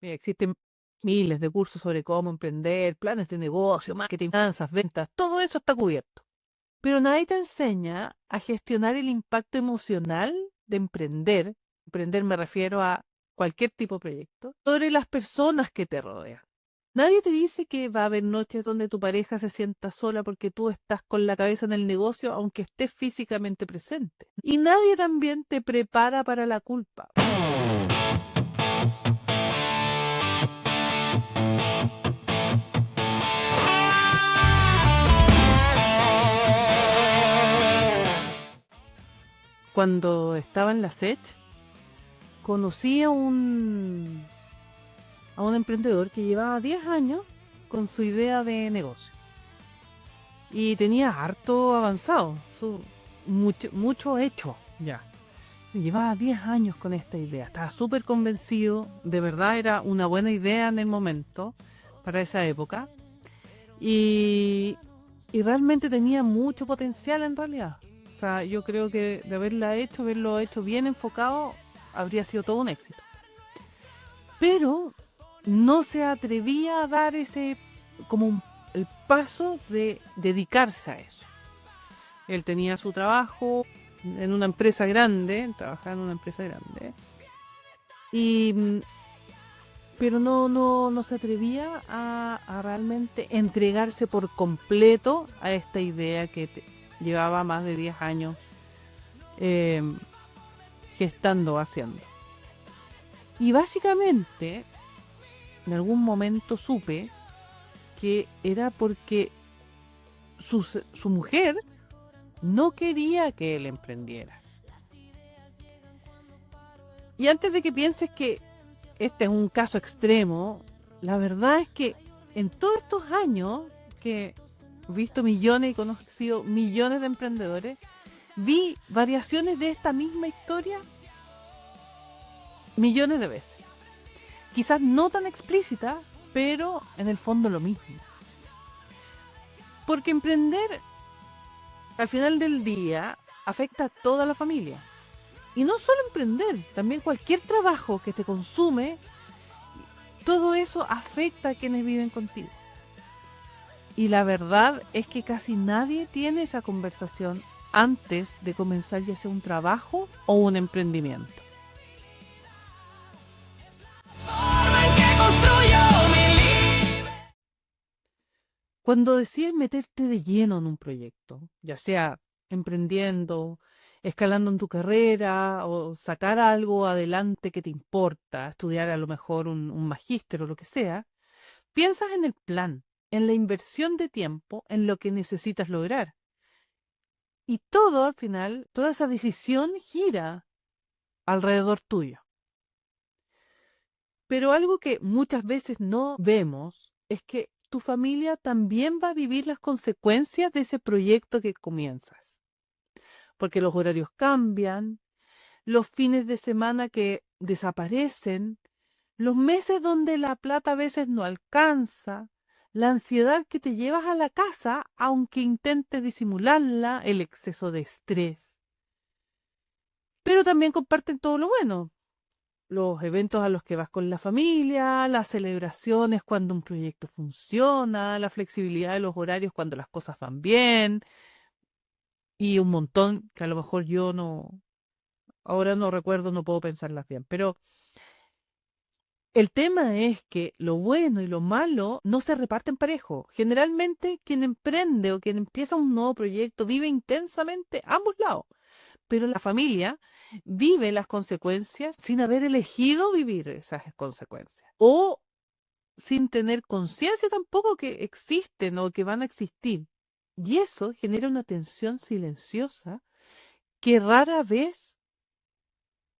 Mira, existen miles de cursos sobre cómo emprender, planes de negocio, marketing, finanzas, ventas, todo eso está cubierto. Pero nadie te enseña a gestionar el impacto emocional de emprender. Emprender me refiero a cualquier tipo de proyecto, sobre las personas que te rodean. Nadie te dice que va a haber noches donde tu pareja se sienta sola porque tú estás con la cabeza en el negocio aunque estés físicamente presente. Y nadie también te prepara para la culpa. Cuando estaba en la SEC, conocí a un emprendedor que llevaba 10 años con su idea de negocio. Y tenía harto avanzado, mucho hecho ya. Llevaba 10 años con esta idea, estaba súper convencido, de verdad era una buena idea en el momento, para esa época, y, y realmente tenía mucho potencial en realidad. O sea, yo creo que de haberlo hecho bien enfocado, habría sido todo un éxito. Pero no se atrevía a dar el paso de dedicarse a eso. Él tenía su trabajo en una empresa grande, trabajaba en una empresa grande, y, pero no se atrevía a realmente entregarse por completo a esta idea que llevaba más de 10 años eh, gestando, haciendo. Y básicamente, en algún momento supe que era porque su mujer no quería que él emprendiera. Y antes de que pienses que este es un caso extremo, la verdad es que en todos estos años que he visto millones y conocido millones de emprendedores, vi variaciones de esta misma historia millones de veces. Quizás no tan explícita, pero en el fondo lo mismo. Porque emprender al final del día afecta a toda la familia. Y no solo emprender, también cualquier trabajo que te consume, todo eso afecta a quienes viven contigo. Y la verdad es que casi nadie tiene esa conversación antes de comenzar ya sea un trabajo o un emprendimiento. Cuando decides meterte de lleno en un proyecto, ya sea emprendiendo, escalando en tu carrera o sacar algo adelante que te importa, estudiar a lo mejor un magíster o lo que sea, piensas en el plan, en la inversión de tiempo, en lo que necesitas lograr. Y todo al final, toda esa decisión gira alrededor tuyo. Pero algo que muchas veces no vemos es que tu familia también va a vivir las consecuencias de ese proyecto que comienzas. Porque los horarios cambian, los fines de semana que desaparecen, los meses donde la plata a veces no alcanza, la ansiedad que te llevas a la casa aunque intentes disimularla, el exceso de estrés. Pero también comparten todo lo bueno, los eventos a los que vas con la familia, las celebraciones cuando un proyecto funciona, la flexibilidad de los horarios cuando las cosas van bien y un montón que a lo mejor yo no, ahora no recuerdo, no puedo pensarlas bien. Pero el tema es que lo bueno y lo malo no se reparten parejo. Generalmente quien emprende o quien empieza un nuevo proyecto vive intensamente ambos lados. Pero la familia vive las consecuencias sin haber elegido vivir esas consecuencias. O sin tener conciencia tampoco que existen o que van a existir. Y eso genera una tensión silenciosa que rara vez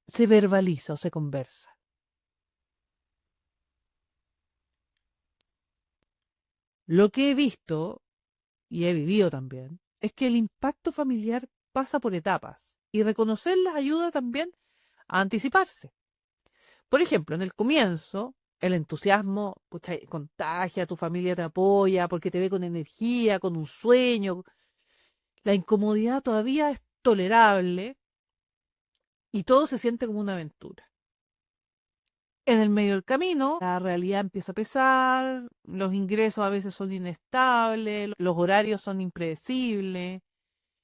se verbaliza o se conversa. Lo que he visto, y he vivido también, es que el impacto familiar pasa por etapas y reconocerlas ayuda también a anticiparse. Por ejemplo, en el comienzo, el entusiasmo pucha, contagia, tu familia te apoya porque te ve con energía, con un sueño. La incomodidad todavía es tolerable y todo se siente como una aventura. En el medio del camino, la realidad empieza a pesar, los ingresos a veces son inestables, los horarios son impredecibles,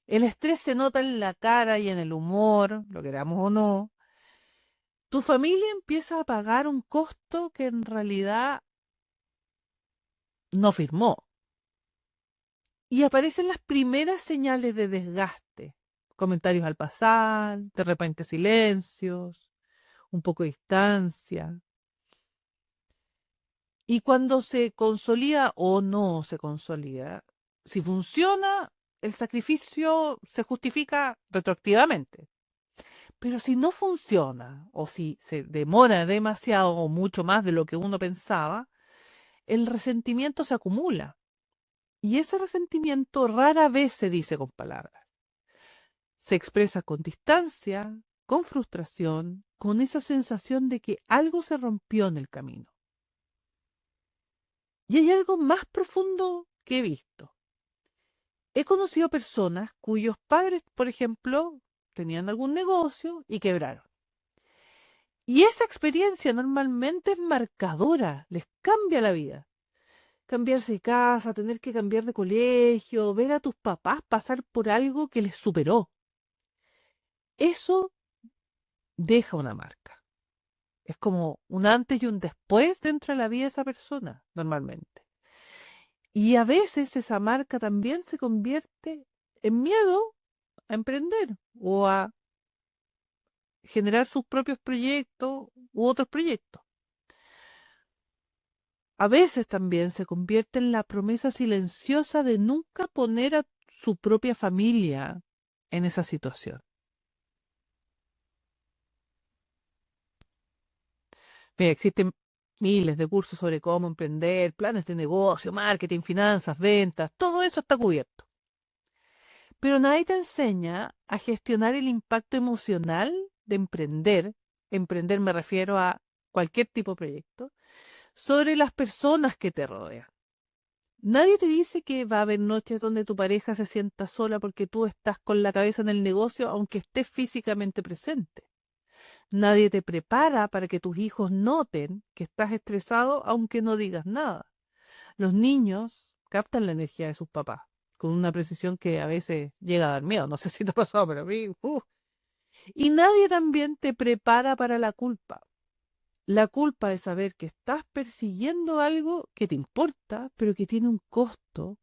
el estrés se nota en la cara y en el humor, lo queramos o no. Tu familia empieza a pagar un costo que en realidad no firmó. Y aparecen las primeras señales de desgaste. Comentarios al pasar, de repente silencios, un poco de distancia. Y cuando se consolida o no se consolida, si funciona, el sacrificio se justifica retroactivamente. Pero si no funciona o si se demora demasiado o mucho más de lo que uno pensaba, el resentimiento se acumula. Y ese resentimiento rara vez se dice con palabras. Se expresa con distancia, con frustración, con esa sensación de que algo se rompió en el camino. Y hay algo más profundo que he visto. He conocido personas cuyos padres, por ejemplo, tenían algún negocio y quebraron. Y esa experiencia normalmente es marcadora, les cambia la vida. Cambiarse de casa, tener que cambiar de colegio, ver a tus papás pasar por algo que les superó. Eso deja una marca. Es como un antes y un después dentro de la vida de esa persona, normalmente. Y a veces esa marca también se convierte en miedo a emprender o a generar sus propios proyectos u otros proyectos. A veces también se convierte en la promesa silenciosa de nunca poner a su propia familia en esa situación. Mira, existen miles de cursos sobre cómo emprender, planes de negocio, marketing, finanzas, ventas, todo eso está cubierto. Pero nadie te enseña a gestionar el impacto emocional de emprender. Emprender me refiero a cualquier tipo de proyecto, sobre las personas que te rodean. Nadie te dice que va a haber noches donde tu pareja se sienta sola porque tú estás con la cabeza en el negocio aunque estés físicamente presente. Nadie te prepara para que tus hijos noten que estás estresado aunque no digas nada. Los niños captan la energía de sus papás con una precisión que a veces llega a dar miedo. No sé si te ha pasado, pero a mí... Y nadie también te prepara para la culpa. La culpa de saber que estás persiguiendo algo que te importa, pero que tiene un costo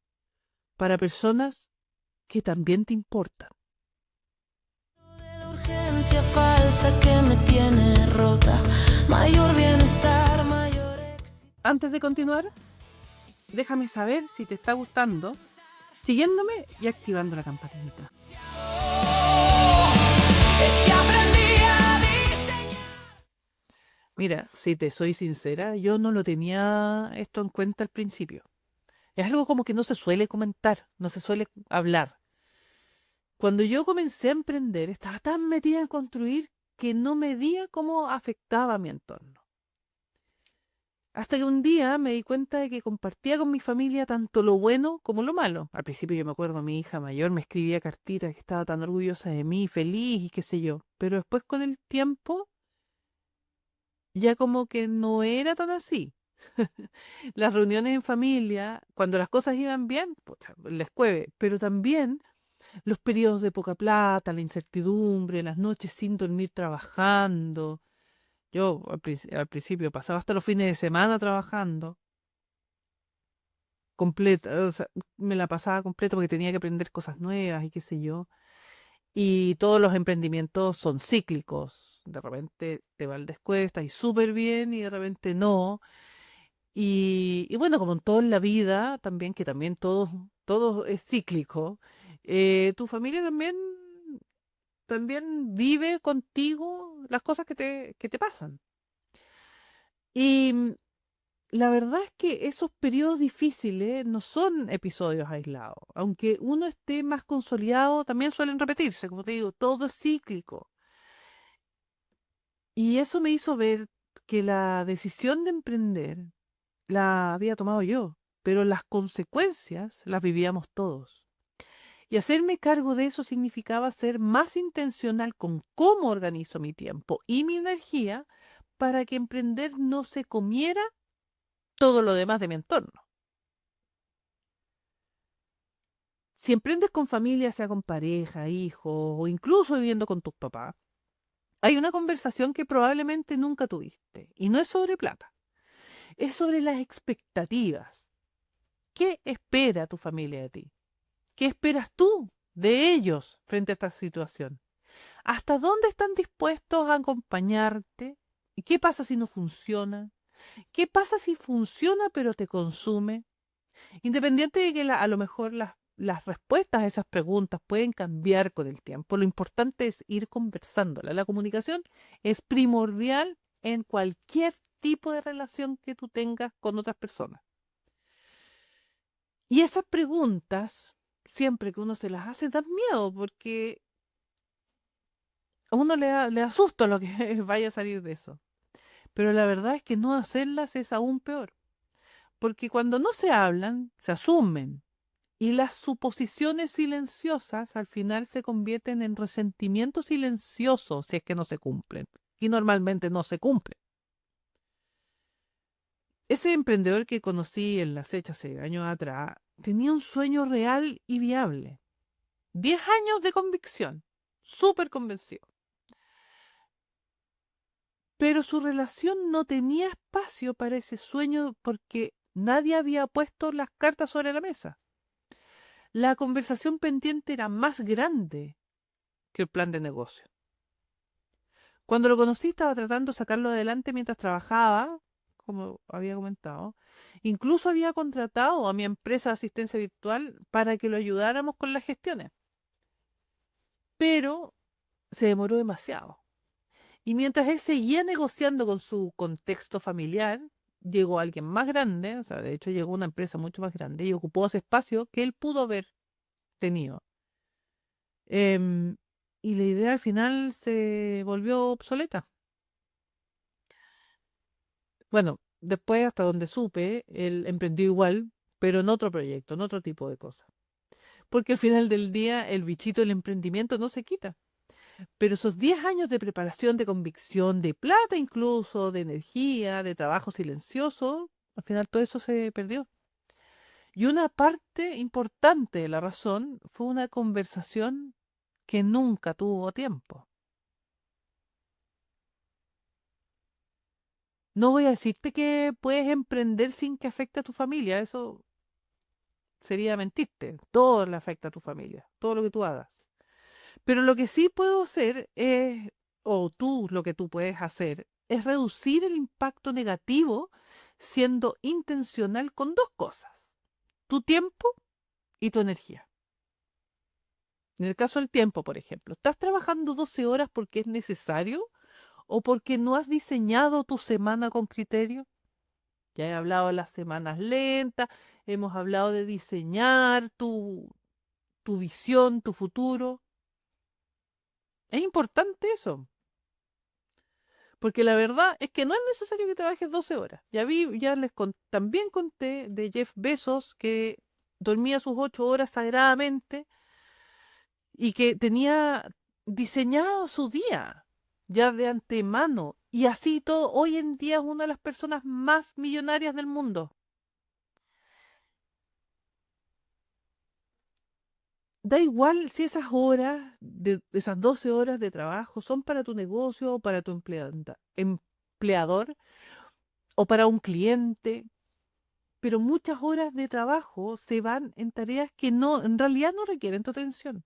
para personas que también te importan. De la urgencia falsa que me tiene rota, mayor bienestar, mayor éxito. Antes de continuar, déjame saber si te está gustando, siguiéndome y activando la campanita. Es que aprendí a diseñar. Mira, si te soy sincera, yo no lo tenía esto en cuenta al principio. Es algo como que no se suele comentar, no se suele hablar. Cuando yo comencé a emprender, estaba tan metida en construir que no medía cómo afectaba a mi entorno. Hasta que un día me di cuenta de que compartía con mi familia tanto lo bueno como lo malo. Al principio yo me acuerdo, mi hija mayor me escribía cartitas que estaba tan orgullosa de mí, feliz y qué sé yo. Pero después con el tiempo ya como que no era tan así. Las reuniones en familia, cuando las cosas iban bien, pucha, les cueve, pero también los periodos de poca plata, la incertidumbre, las noches sin dormir trabajando. Yo al principio pasaba hasta los fines de semana trabajando, completa, o sea, me la pasaba completa porque tenía que aprender cosas nuevas y qué sé yo. Y todos los emprendimientos son cíclicos. De repente te va el descuesta y súper bien y de repente no. Y bueno, como en todo en la vida, también que también todo es cíclico, tu familia también vive contigo las cosas que te pasan. Y la verdad es que esos periodos difíciles no son episodios aislados. Aunque uno esté más consolidado, también suelen repetirse. Como te digo, todo es cíclico. Y eso me hizo ver que la decisión de emprender la había tomado yo, pero las consecuencias las vivíamos todos. Y hacerme cargo de eso significaba ser más intencional con cómo organizo mi tiempo y mi energía para que emprender no se comiera todo lo demás de mi entorno. Si emprendes con familia, sea con pareja, hijos o incluso viviendo con tus papás, hay una conversación que probablemente nunca tuviste. Y no es sobre plata, es sobre las expectativas. ¿Qué espera tu familia de ti? ¿Qué esperas tú de ellos frente a esta situación? ¿Hasta dónde están dispuestos a acompañarte? ¿Y qué pasa si no funciona? ¿Qué pasa si funciona pero te consume? Independiente de que a lo mejor las respuestas a esas preguntas pueden cambiar con el tiempo, lo importante es ir conversándola. La comunicación es primordial en cualquier tipo de relación que tú tengas con otras personas. Y esas preguntas, siempre que uno se las hace, dan miedo porque a uno le asusta lo que vaya a salir de eso. Pero la verdad es que no hacerlas es aún peor. Porque cuando no se hablan, se asumen. Y las suposiciones silenciosas al final se convierten en resentimiento silencioso si es que no se cumplen. Y normalmente no se cumplen. Ese emprendedor que conocí en la Secha hace años atrás tenía un sueño real y viable. 10 años de convicción. Súper convencido. Pero su relación no tenía espacio para ese sueño porque nadie había puesto las cartas sobre la mesa. La conversación pendiente era más grande que el plan de negocio. Cuando lo conocí estaba tratando de sacarlo adelante mientras trabajaba, como había comentado. Incluso había contratado a mi empresa de asistencia virtual para que lo ayudáramos con las gestiones. Pero se demoró demasiado. Y mientras él seguía negociando con su contexto familiar, llegó alguien más grande, o sea, de hecho llegó una empresa mucho más grande y ocupó ese espacio que él pudo haber tenido. Em, y la idea al final se volvió obsoleta. Bueno, después, hasta donde supe, él emprendió igual, pero en otro proyecto, en otro tipo de cosas. Porque al final del día, el bichito del emprendimiento no se quita. Pero esos 10 años de preparación, de convicción, de plata incluso, de energía, de trabajo silencioso, al final todo eso se perdió. Y una parte importante de la razón fue una conversación que nunca tuvo tiempo. No voy a decirte que puedes emprender sin que afecte a tu familia, eso sería mentirte. Todo le afecta a tu familia, todo lo que tú hagas. Pero lo que sí puedo hacer es, o tú lo que tú puedes hacer, es reducir el impacto negativo siendo intencional con dos cosas, tu tiempo y tu energía. En el caso del tiempo, por ejemplo, ¿estás trabajando 12 horas porque es necesario o porque no has diseñado tu semana con criterio? Ya he hablado de las semanas lentas, hemos hablado de diseñar tu visión, tu futuro. Es importante eso, porque la verdad es que no es necesario que trabajes 12 horas. También conté de Jeff Bezos que dormía sus 8 horas sagradamente y que tenía diseñado su día ya de antemano. Y así todo, hoy en día es una de las personas más millonarias del mundo. Da igual si esas horas, esas 12 horas de trabajo son para tu negocio o para tu empleador o para un cliente, pero muchas horas de trabajo se van en tareas que no, en realidad no requieren tu atención.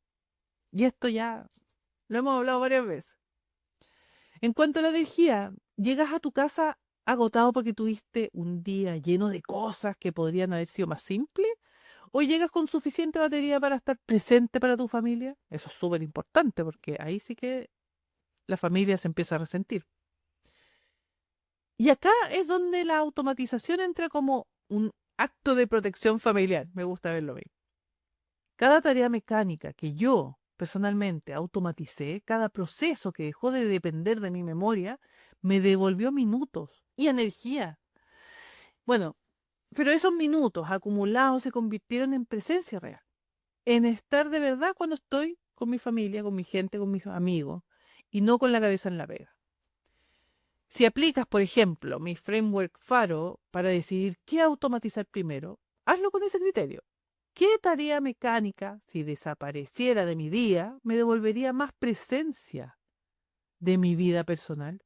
Y esto ya lo hemos hablado varias veces. En cuanto a la energía, llegas a tu casa agotado porque tuviste un día lleno de cosas que podrían haber sido más simples, o llegas con suficiente batería para estar presente para tu familia. Eso es súper importante porque ahí sí que la familia se empieza a resentir. Y acá es donde la automatización entra como un acto de protección familiar. Me gusta verlo bien. Cada tarea mecánica que yo personalmente automaticé, cada proceso que dejó de depender de mi memoria, me devolvió minutos y energía. Bueno, pero esos minutos acumulados se convirtieron en presencia real, en estar de verdad cuando estoy con mi familia, con mi gente, con mis amigos, y no con la cabeza en la pega. Si aplicas, por ejemplo, mi framework Faro para decidir qué automatizar primero, hazlo con ese criterio. ¿Qué tarea mecánica, si desapareciera de mi día, me devolvería más presencia de mi vida personal?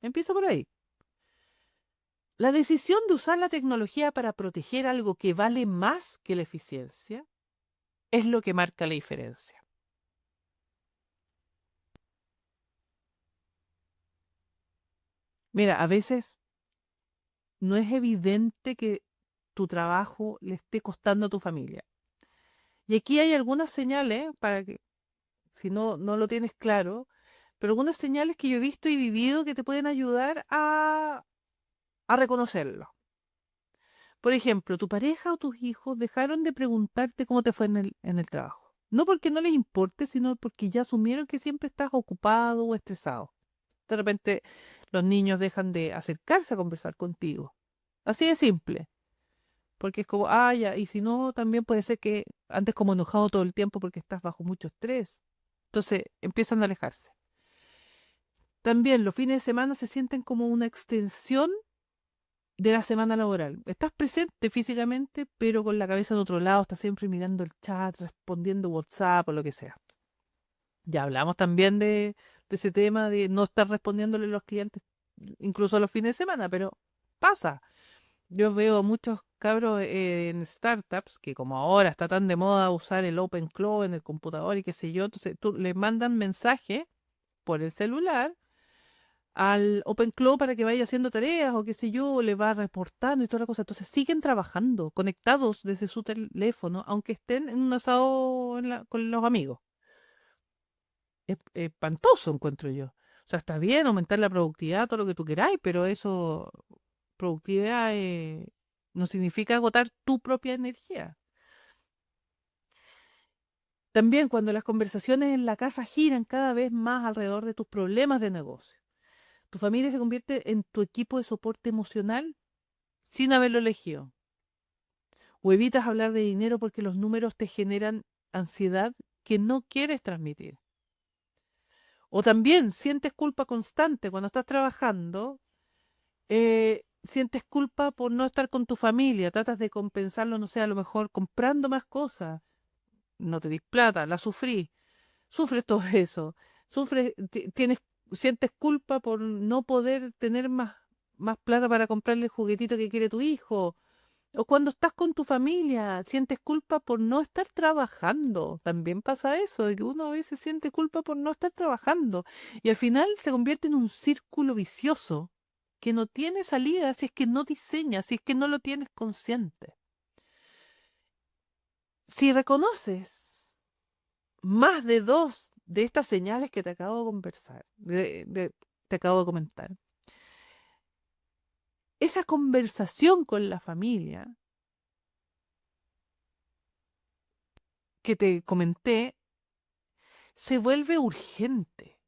Empiezo por ahí. La decisión de usar la tecnología para proteger algo que vale más que la eficiencia es lo que marca la diferencia. Mira, a veces no es evidente que tu trabajo le esté costando a tu familia. Y aquí hay algunas señales para que, si no lo tienes claro, pero algunas señales que yo he visto y vivido que te pueden ayudar a reconocerlo. Por ejemplo, tu pareja o tus hijos dejaron de preguntarte cómo te fue en el trabajo. No porque no les importe, sino porque ya asumieron que siempre estás ocupado o estresado. De repente los niños dejan de acercarse a conversar contigo. Así de simple. Porque es como, ah, ya, y si no, también puede ser que andes como enojado todo el tiempo porque estás bajo mucho estrés. Entonces empiezan a alejarse. También los fines de semana se sienten como una extensión de la semana laboral. Estás presente físicamente, pero con la cabeza en otro lado, estás siempre mirando el chat, respondiendo WhatsApp o lo que sea. Ya hablamos también de ese tema de no estar respondiéndole a los clientes, incluso los fines de semana, pero pasa. Yo veo muchos cabros en startups que como ahora está tan de moda usar el OpenClaw en el computador y qué sé yo, entonces tú le mandan mensaje por el celular al OpenClaw para que vaya haciendo tareas o qué sé yo, le va reportando y toda la cosa. Entonces siguen trabajando, conectados desde su teléfono, aunque estén en un asado con los amigos. Es espantoso, encuentro yo. O sea, está bien aumentar la productividad, todo lo que tú queráis, pero eso, productividad no significa agotar tu propia energía. También cuando las conversaciones en la casa giran cada vez más alrededor de tus problemas de negocio. Tu familia se convierte en tu equipo de soporte emocional sin haberlo elegido. O evitas hablar de dinero porque los números te generan ansiedad que no quieres transmitir. O también sientes culpa constante cuando estás trabajando, sientes culpa por no estar con tu familia, tratas de compensarlo, no sé, a lo mejor comprando más cosas, no te dis plata, la sufrí, sufres todo eso, sientes culpa por no poder tener más plata para comprarle el juguetito que quiere tu hijo. O cuando estás con tu familia, sientes culpa por no estar trabajando. También pasa eso, de que uno a veces siente culpa por no estar trabajando. Y al final se convierte en un círculo vicioso que no tiene salida si es que no diseñas, si es que no lo tienes consciente. Si reconoces más de dos de estas señales que te acabo de conversar, te acabo de comentar, esa conversación con la familia que te comenté se vuelve urgente.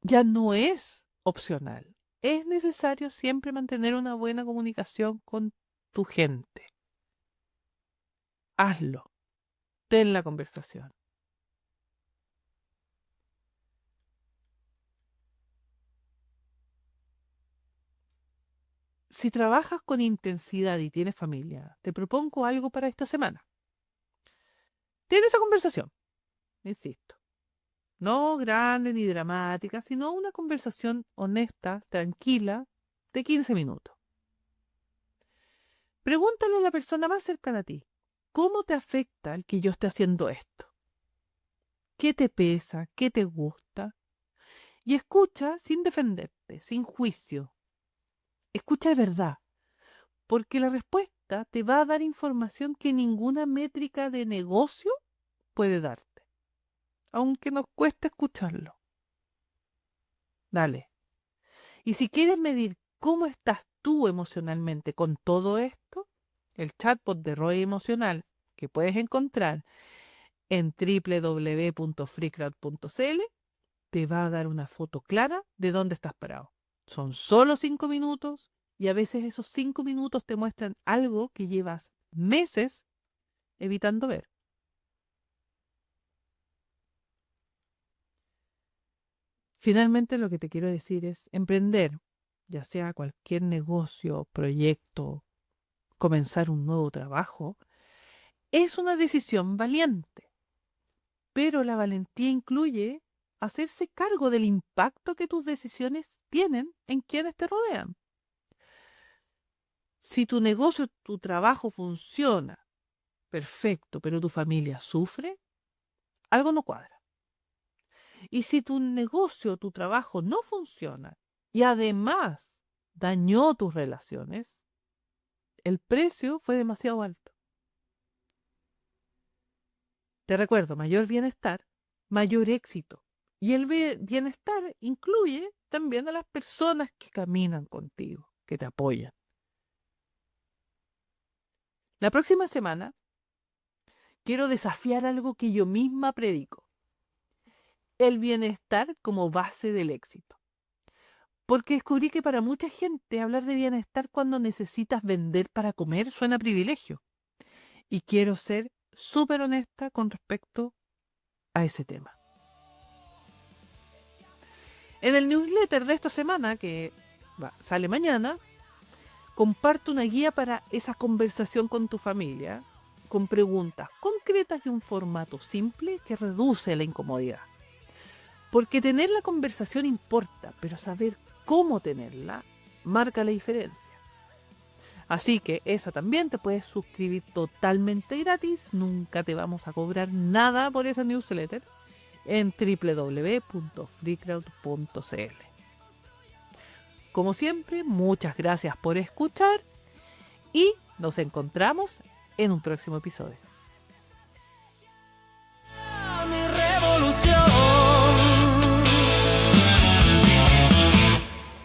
Ya no es opcional. Es necesario siempre mantener una buena comunicación con tu gente. Hazlo. Ten la conversación. Si trabajas con intensidad y tienes familia, te propongo algo para esta semana. Ten esa conversación, insisto. No grande ni dramática, sino una conversación honesta, tranquila, de 15 minutos. Pregúntale a la persona más cercana a ti, ¿cómo te afecta el que yo esté haciendo esto? ¿Qué te pesa? ¿Qué te gusta? Y escucha sin defenderte, sin juicio. Escucha de verdad, porque la respuesta te va a dar información que ninguna métrica de negocio puede darte, aunque nos cueste escucharlo. Dale. Y si quieres medir cómo estás tú emocionalmente con todo esto, el chatbot de ROI emocional que puedes encontrar en www.freecrowd.cl te va a dar una foto clara de dónde estás parado. Son solo 5 minutos y a veces esos 5 minutos te muestran algo que llevas meses evitando ver. Finalmente lo que te quiero decir es emprender ya sea cualquier negocio, proyecto, comenzar un nuevo trabajo, es una decisión valiente. Pero la valentía incluye hacerse cargo del impacto que tus decisiones tienen en quienes te rodean. Si tu negocio, tu trabajo funciona, perfecto, pero tu familia sufre, algo no cuadra. Y si tu negocio, tu trabajo no funciona y además dañó tus relaciones, el precio fue demasiado alto. Te recuerdo, mayor bienestar, mayor éxito. Y el bienestar incluye también a las personas que caminan contigo, que te apoyan. La próxima semana quiero desafiar algo que yo misma predico: el bienestar como base del éxito. Porque descubrí que para mucha gente hablar de bienestar cuando necesitas vender para comer suena a privilegio. Y quiero ser súper honesta con respecto a ese tema. En el newsletter de esta semana, que sale mañana, comparto una guía para esa conversación con tu familia, con preguntas concretas y un formato simple que reduce la incomodidad. Porque tener la conversación importa, pero saber cómo tenerla marca la diferencia. Así que esa también te puedes suscribir totalmente gratis, nunca te vamos a cobrar nada por esa newsletter en www.freecrowd.cl. Como siempre, muchas gracias por escuchar y nos encontramos en un próximo episodio.